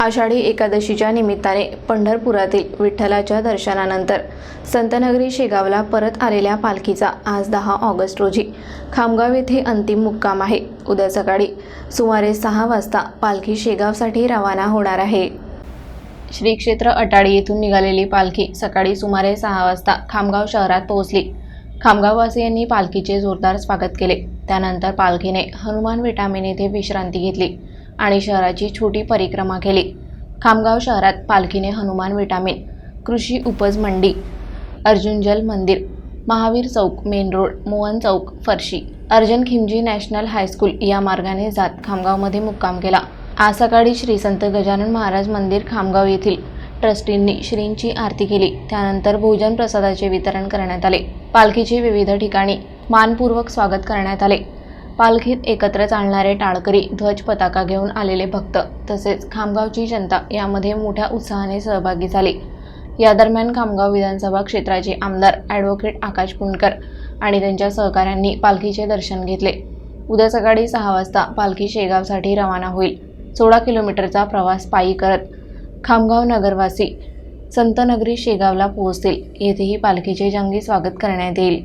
आषाढी एकादशीच्या निमित्ताने पंढरपुरातील विठ्ठलाच्या दर्शनानंतर संतनगरी शेगावला परत आलेल्या पालखीचा आज 10 ऑगस्ट रोजी खामगाव येथे अंतिम मुक्काम आहे। उद्या सकाळी सुमारे 6 वाजता पालखी शेगावसाठी रवाना होणार आहे। श्री क्षेत्र अटाडी येथून निघालेली पालखी सकाळी सुमारे 6 वाजता खामगाव शहरात पोहोचली। खामगाववासियांनी पालखीचे जोरदार स्वागत केले। त्यानंतर पालखीने हनुमान विटामिन येथे विश्रांती घेतली आणि शहराची छोटी परिक्रमा केली। खामगाव शहरात पालखीने हनुमान विटामिन, कृषी उपज मंडी, अर्जुन जल मंदिर, महावीर चौक मेन रोड, मोहन चौक, फरशी, अर्जन खिमजी नॅशनल हायस्कूल या मार्गाने जात खामगावमध्ये मुक्काम केला। आज सकाळी श्री संत गजानन महाराज मंदिर खामगाव येथील ट्रस्टींनी श्रींची आरती केली। त्यानंतर भोजन प्रसादाचे वितरण करण्यात आले। पालखीचे विविध ठिकाणी मानपूर्वक स्वागत करण्यात आले। पालखीत एकत्र चालणारे टाळकरी, ध्वज पताका घेऊन आलेले भक्त तसेच खामगावची जनता यामध्ये मोठ्या उत्साहाने सहभागी झाली। या दरम्यान खामगाव विधानसभा क्षेत्राचे आमदार ॲडव्होकेट आकाश पुणकर आणि त्यांच्या सहकाऱ्यांनी पालखीचे दर्शन घेतले। उद्या सकाळी 6 वाजता पालखी शेगावसाठी रवाना होईल। 16 किलोमीटरचा प्रवास पायी करत खामगाव नगरवासी संतनगरी शेगावला पोहोचतील। येथेही पालखीचे जंगी स्वागत करण्यात येईल।